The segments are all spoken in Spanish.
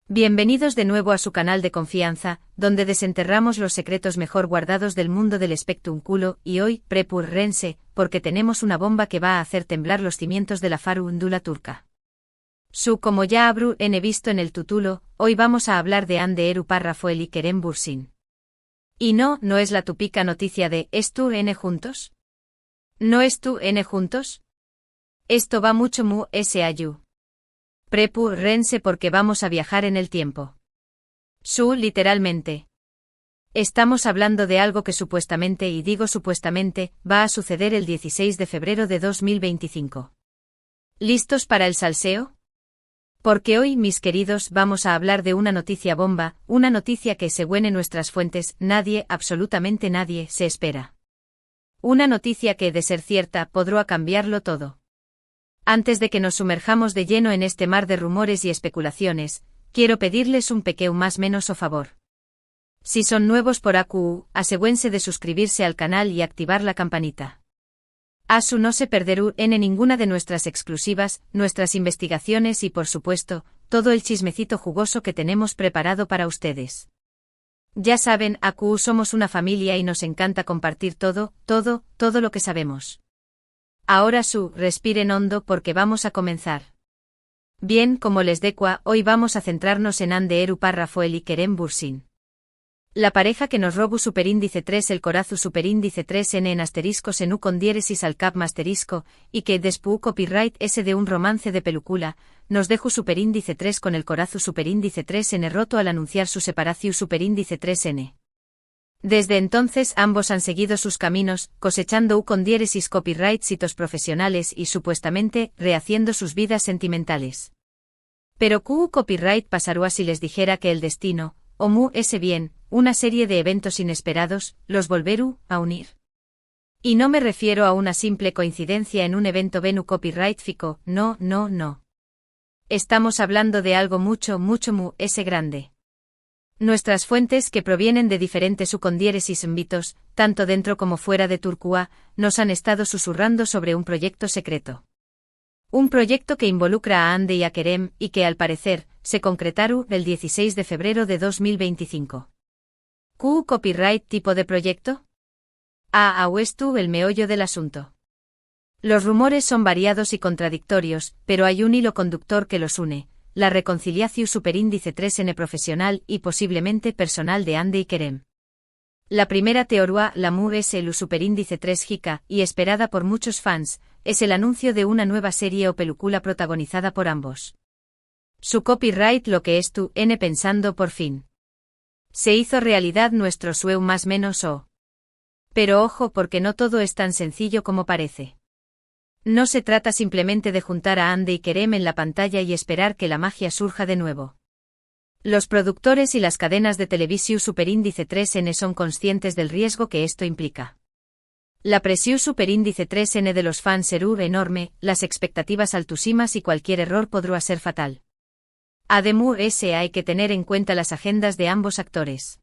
Bienvenidos de nuevo a su canal de confianza, donde desenterramos los secretos mejor guardados del mundo del espectáculo, y hoy, prepárense, porque tenemos una bomba que va a hacer temblar los cimientos de la farándula turca. Como ya habrán visto en el título, hoy vamos a hablar de Hande Erupar Rafael y Kerem Bürsin. Y no es la típica noticia de ¿es tú juntos? ¿No es tú juntos? Esto va mucho mu sayu. Prepárense porque vamos a viajar en el tiempo. Literalmente. Estamos hablando de algo que supuestamente, y digo supuestamente, va a suceder el 16 de febrero de 2025. ¿Listos para el salseo? Porque hoy, mis queridos, vamos a hablar de una noticia bomba, una noticia que, según en nuestras fuentes, nadie, absolutamente nadie, se espera. Una noticia que, de ser cierta, podrá cambiarlo todo. Antes de que nos sumerjamos de lleno en este mar de rumores y especulaciones, quiero pedirles un pequeño más menos o favor. Si son nuevos por AQU, asegúrense de suscribirse al canal y activar la campanita. Asu no se perderán en ninguna de nuestras exclusivas, nuestras investigaciones y por supuesto, todo el chismecito jugoso que tenemos preparado para ustedes. Ya saben, AQU somos una familia y nos encanta compartir todo lo que sabemos. Ahora respiren hondo porque vamos a comenzar. Bien, como les decía, hoy vamos a centrarnos en Hande Erupar Rafael y Kerem Bürsin. La pareja que nos robó superíndice 3 el corazu superíndice 3 en asteriscos en u con diéresis al cap asterisco, y que después copyright ese de un romance de película, nos dejó superíndice 3 con el corazu superíndice 3 en roto al anunciar su separación superíndice 3n. Desde entonces ambos han seguido sus caminos, cosechando u con diéresis copyright sitos profesionales y supuestamente, rehaciendo sus vidas sentimentales. Pero Q copyright pasará si les dijera que el destino, o mu ese bien, una serie de eventos inesperados, los volverú a unir. Y no me refiero a una simple coincidencia en un evento venu copyright fico, no. Estamos hablando de algo mucho mu ese grande. Nuestras fuentes que provienen de diferentes ucondiéresis ámbitos, tanto dentro como fuera de Turquía, nos han estado susurrando sobre un proyecto secreto. Un proyecto que involucra a Hande y a Kerem y que al parecer, se concretará el 16 de febrero de 2025. ¿Q copyright tipo de proyecto? O es tú el meollo del asunto. Los rumores son variados y contradictorios, pero hay un hilo conductor que los une. La reconciliación superíndice 3n profesional y posiblemente personal de Hande y Kerem. La primera teoría, la mu es el superíndice 3 giga, y esperada por muchos fans, es el anuncio de una nueva serie o película protagonizada por ambos. Su copyright lo que es tú, pensando por fin. Se hizo realidad nuestro sueño más menos o. Pero ojo porque no todo es tan sencillo como parece. No se trata simplemente de juntar a Hande y Kerem en la pantalla y esperar que la magia surja de nuevo. Los productores y las cadenas de televisión superíndice 3n son conscientes del riesgo que esto implica. La presión superíndice 3n de los fans será enorme, las expectativas altísimas y cualquier error podrá ser fatal. Además, hay que tener en cuenta las agendas de ambos actores.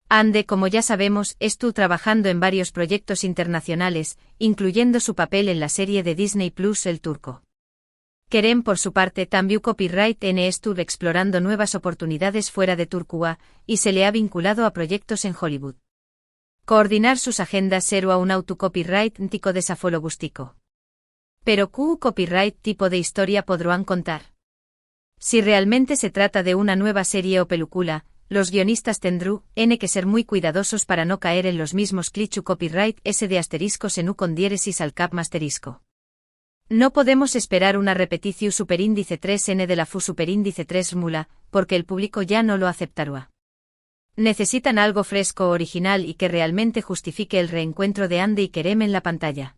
Hande, como ya sabemos, estuvo trabajando en varios proyectos internacionales, incluyendo su papel en la serie de Disney Plus El Turco. Kerem, por su parte, también copyright estuvo explorando nuevas oportunidades fuera de Turquía, y se le ha vinculado a proyectos en Hollywood. Coordinar sus agendas será un auto-copyright tico desafologustico. Pero ¿Q copyright tipo de historia podrán contar? Si realmente se trata de una nueva serie o película, los guionistas tendrán que ser muy cuidadosos para no caer en los mismos clichés copyright ese de asteriscos en u con diéresis al cap asterisco. No podemos esperar una repetición superíndice 3n de la fu superíndice 3 mula, porque el público ya no lo aceptará. Necesitan algo fresco original y que realmente justifique el reencuentro de Hande y Kerem en la pantalla.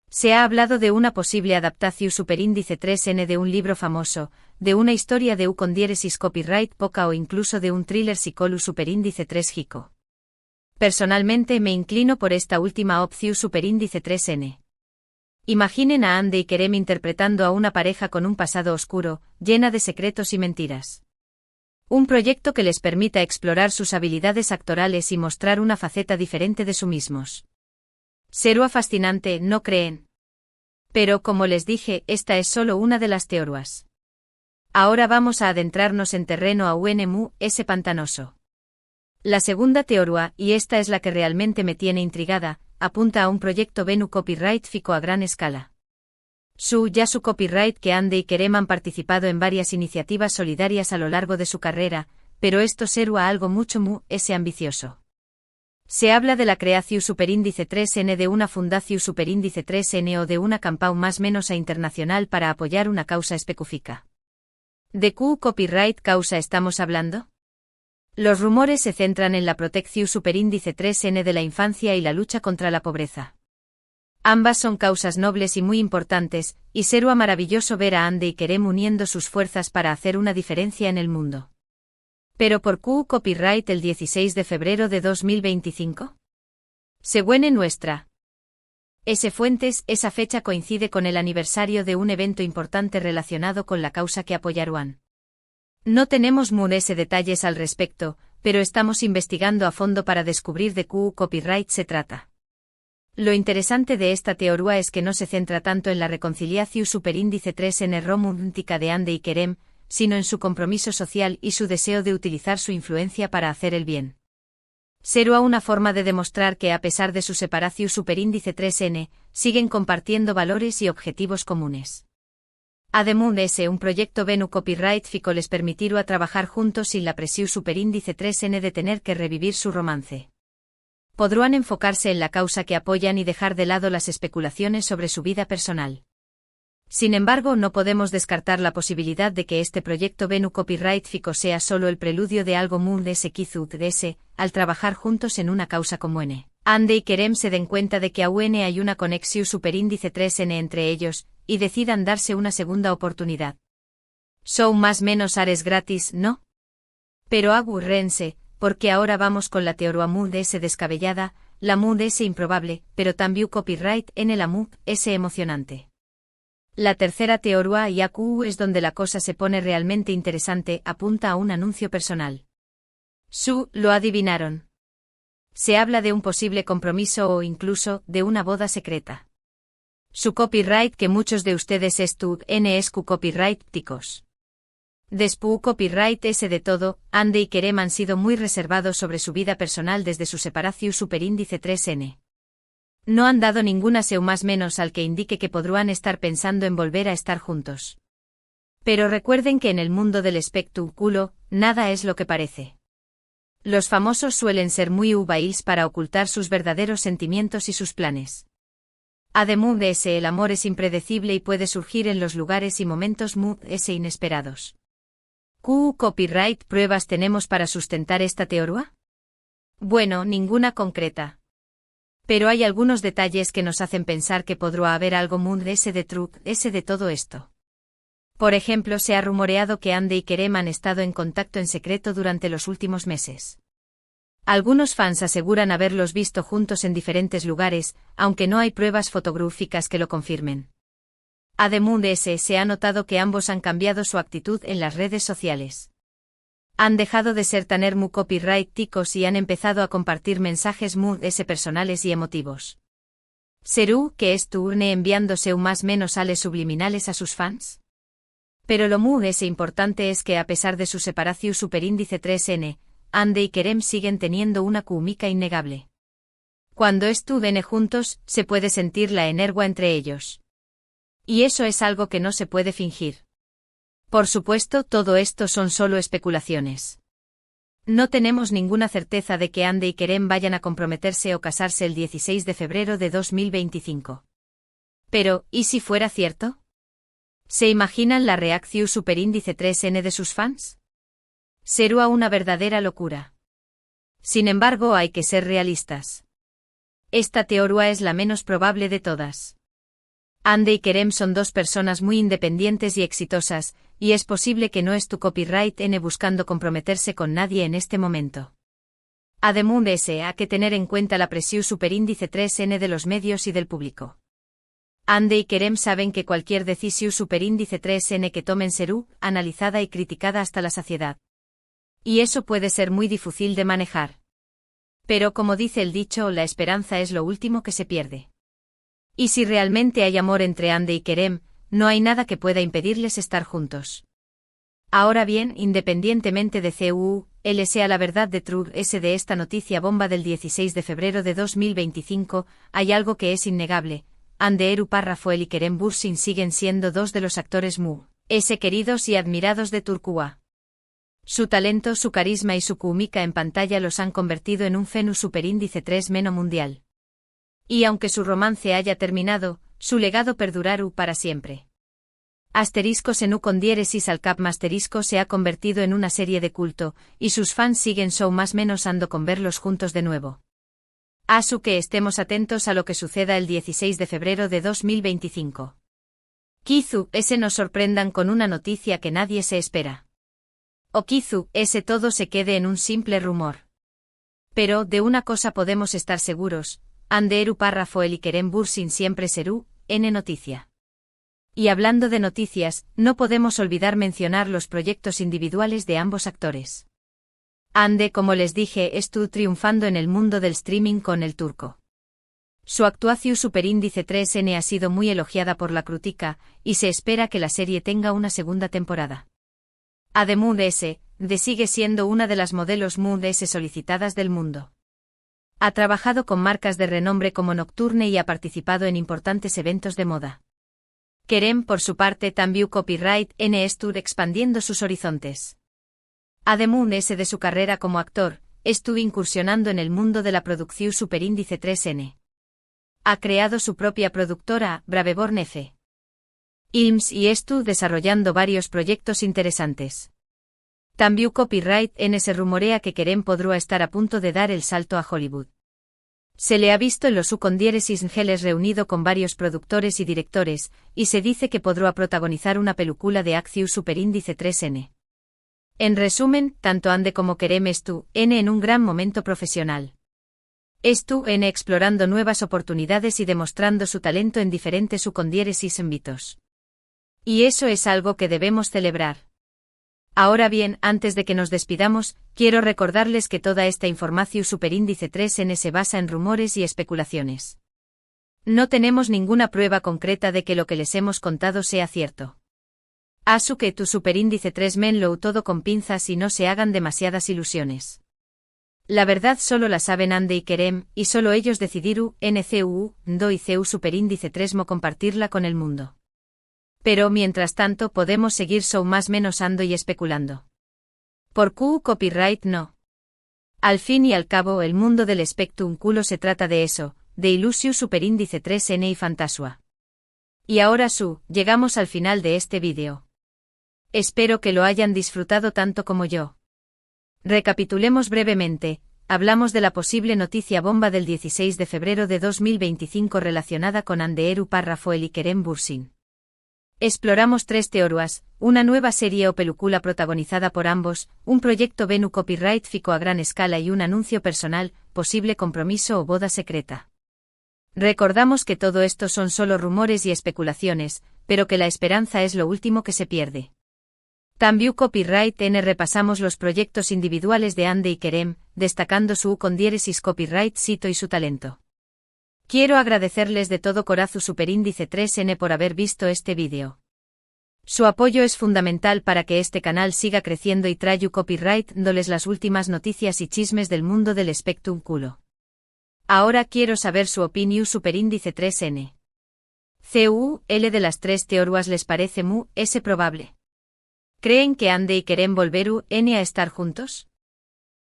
Se ha hablado de una posible adaptación superíndice 3n de un libro famoso, de una historia de u con diéresis copyright poca o incluso de un thriller psicolu superíndice 3 gico. Personalmente me inclino por esta última opción superíndice 3n. Imaginen a Hande y Kerem interpretando a una pareja con un pasado oscuro, llena de secretos y mentiras. Un proyecto que les permita explorar sus habilidades actorales y mostrar una faceta diferente de sí mismos. Será fascinante, ¿no creen? Pero como les dije, esta es solo una de las teorías. Ahora vamos a adentrarnos en terreno a ese pantanoso. La segunda teoría, y esta es la que realmente me tiene intrigada, apunta a un proyecto Venu Copyright fico a gran escala. Su Copyright que Ande y Kerem han participado en varias iniciativas solidarias a lo largo de su carrera, pero esto será algo mucho ambicioso. Se habla de la creación superíndice 3N de una fundación superíndice 3N o de una campaña más menos a internacional para apoyar una causa específica. ¿De qué copyright causa estamos hablando? Los rumores se centran en la protección superíndice 3N de la infancia y la lucha contra la pobreza. Ambas son causas nobles y muy importantes, y será maravilloso ver a Ande y Kerem uniendo sus fuerzas para hacer una diferencia en el mundo. ¿Pero por qué copyright el 16 de febrero de 2025? Según nuestra fuentes, esa fecha coincide con el aniversario de un evento importante relacionado con la causa que apoyaron. No tenemos ese detalles al respecto, pero estamos investigando a fondo para descubrir de qué copyright se trata. Lo interesante de esta teoría es que no se centra tanto en la reconciliación superíndice 3N romántica de Ande y Kerem, sino en su compromiso social y su deseo de utilizar su influencia para hacer el bien. Será una forma de demostrar que a pesar de su separación superíndice 3N, siguen compartiendo valores y objetivos comunes. Además un proyecto Venu Copyright fico les permitirá trabajar juntos sin la presión superíndice 3N de tener que revivir su romance. Podrán enfocarse en la causa que apoyan y dejar de lado las especulaciones sobre su vida personal. Sin embargo, no podemos descartar la posibilidad de que este proyecto Venu Copyright fico sea solo el preludio de algo al trabajar juntos en una causa como Ande y Kerem se den cuenta de que aún hay una conexión superíndice 3N entre ellos, y decidan darse una segunda oportunidad. Son más menos ares gratis, ¿no? Pero aburrense, porque ahora vamos con la teoría descabellada, la improbable, pero también copyright en el emocionante. La tercera teoría y es donde la cosa se pone realmente interesante, apunta a un anuncio personal. Lo adivinaron. Se habla de un posible compromiso o incluso de una boda secreta. Su copyright que muchos de ustedes NSQ copyright ticos. Después copyright ese de todo, Ande y Kerem han sido muy reservados sobre su vida personal desde su separación superíndice 3N. No han dado ninguna más menos al que indique que podrán estar pensando en volver a estar juntos. Pero recuerden que en el mundo del espectáculo, nada es lo que parece. Los famosos suelen ser muy útiles para ocultar sus verdaderos sentimientos y sus planes. Además de ese, el amor es impredecible y puede surgir en los lugares y momentos inesperados. ¿Qué copyright pruebas tenemos para sustentar esta teoría? Bueno, ninguna concreta. Pero hay algunos detalles que nos hacen pensar que podrá haber algo de todo esto. Por ejemplo, se ha rumoreado que Ande y Kerem han estado en contacto en secreto durante los últimos meses. Algunos fans aseguran haberlos visto juntos en diferentes lugares, aunque no hay pruebas fotográficas que lo confirmen. Además se ha notado que ambos han cambiado su actitud en las redes sociales. Han dejado de ser tan copyright ticos y han empezado a compartir mensajes personales y emotivos. ¿Será que estuvieron enviándose más menos sales subliminales a sus fans? Pero lo importante es que a pesar de su separación superíndice 3N, Ande y Kerem siguen teniendo una química innegable. Cuando estuvieron juntos, se puede sentir la energía entre ellos. Y eso es algo que no se puede fingir. Por supuesto, todo esto son solo especulaciones. No tenemos ninguna certeza de que Ande y Kerem vayan a comprometerse o casarse el 16 de febrero de 2025. Pero, ¿y si fuera cierto? ¿Se imaginan la reacción superíndice 3N de sus fans? Será una verdadera locura. Sin embargo, hay que ser realistas. Esta teoría es la menos probable de todas. Ande y Kerem son dos personas muy independientes y exitosas, y es posible que no esté copyright buscando comprometerse con nadie en este momento. Además hay que tener en cuenta la presión superíndice 3N de los medios y del público. Ande y Kerem saben que cualquier decisión superíndice 3N que tomen será analizada y criticada hasta la saciedad. Y eso puede ser muy difícil de manejar. Pero como dice el dicho, la esperanza es lo último que se pierde. Y si realmente hay amor entre Ande y Kerem, no hay nada que pueda impedirles estar juntos. Ahora bien, independientemente de CUU, sea la verdad de True S de esta noticia bomba del 16 de febrero de 2025, hay algo que es innegable. Anderu Parrafoel y Kerem Bürsin siguen siendo dos de los actores queridos y admirados de Turquía. Su talento, su carisma y su química en pantalla los han convertido en un fenómeno superíndice 3 mundial. Y aunque su romance haya terminado, su legado perdurará para siempre. Asterisco Senu con diéresis al cap masterisco se ha convertido en una serie de culto, y sus fans siguen más menos ando con verlos juntos de nuevo. Asu que estemos atentos a lo que suceda el 16 de febrero de 2025. Kizu nos sorprendan con una noticia que nadie se espera. O Kizu todo se quede en un simple rumor. Pero de una cosa podemos estar seguros, Anderu Parrafoel y Kerem Bürsin siempre serú, noticia. Y hablando de noticias, no podemos olvidar mencionar los proyectos individuales de ambos actores. Ande, como les dije, estuvo triunfando en el mundo del streaming con El Turco. Su actuación superíndice 3 ha sido muy elogiada por la crítica, y se espera que la serie tenga una segunda temporada. Además sigue siendo una de las modelos solicitadas del mundo. Ha trabajado con marcas de renombre como Nocturne y ha participado en importantes eventos de moda. Kerem, por su parte, también copyright estuvo expandiendo sus horizontes. Además de su carrera como actor, estuvo incursionando en el mundo de la producción superíndice 3. Ha creado su propia productora, Braveborn F. Ilms y estuvo desarrollando varios proyectos interesantes. También copyright se rumorea que Kerem podrá estar a punto de dar el salto a Hollywood. Se le ha visto en los Ucondiéresis Ngeles reunido con varios productores y directores, y se dice que podrá protagonizar una película de acción superíndice 3. En resumen, tanto Ande como Kerem estu en un gran momento profesional. Estu explorando nuevas oportunidades y demostrando su talento en diferentes Ucondiéresis ámbitos. Y eso es algo que debemos celebrar. Ahora bien, antes de que nos despidamos, quiero recordarles que toda esta información superíndice 3 se basa en rumores y especulaciones. No tenemos ninguna prueba concreta de que lo que les hemos contado sea cierto. Asu que tu superíndice 3 lo todo con pinzas y no se hagan demasiadas ilusiones. La verdad solo la saben Ande y Kerem, y solo ellos decidiru, NCUU, do y CU superíndice 3 compartirla con el mundo. Pero mientras tanto podemos seguir más menos ando y especulando. Por Q copyright no. Al fin y al cabo el mundo del Spectrum culo se trata de eso, de ilusio superíndice 3 y Fantasua. Y ahora llegamos al final de este vídeo. Espero que lo hayan disfrutado tanto como yo. Recapitulemos brevemente, hablamos de la posible noticia bomba del 16 de febrero de 2025 relacionada con Anderu Parrafoel y Kerem Bürsin. Exploramos 3 teorías, una nueva serie o película protagonizada por ambos, un proyecto Venu copyright fico a gran escala y un anuncio personal, posible compromiso o boda secreta. Recordamos que todo esto son solo rumores y especulaciones, pero que la esperanza es lo último que se pierde. También copyright repasamos los proyectos individuales de Ande y Kerem, destacando su Ucondiéresis copyright sito y su talento. Quiero agradecerles de todo corazón superíndice 3 por haber visto este vídeo. Su apoyo es fundamental para que este canal siga creciendo y traigo copyright dándoles las últimas noticias y chismes del mundo del Spectrum culo. Ahora quiero saber su opinión superíndice 3. CUL de las 3 teorías les parece probable. ¿Creen que Ande y Kerem volveru a estar juntos?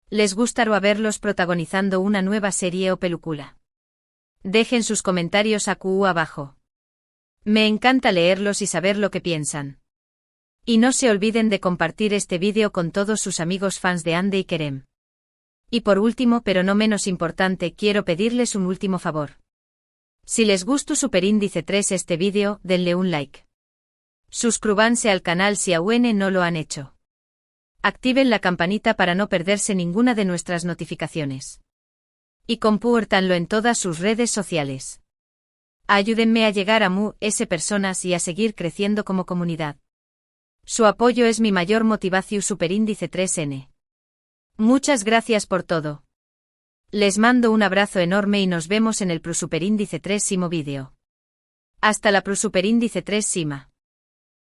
¿Les gustaría verlos protagonizando una nueva serie o película? Dejen sus comentarios abajo. Me encanta leerlos y saber lo que piensan. Y no se olviden de compartir este vídeo con todos sus amigos fans de Ande y Kerem. Y por último pero no menos importante quiero pedirles un último favor. Si les gustó superíndice 3 este vídeo, denle un like. Suscríbanse al canal si aún no lo han hecho. Activen la campanita para no perderse ninguna de nuestras notificaciones. Y compártanlo en todas sus redes sociales. Ayúdenme a llegar a personas y a seguir creciendo como comunidad. Su apoyo es mi mayor motivación superíndice 3. Muchas gracias por todo. Les mando un abrazo enorme y nos vemos en el superíndice 3 vídeo. Hasta la superíndice 3.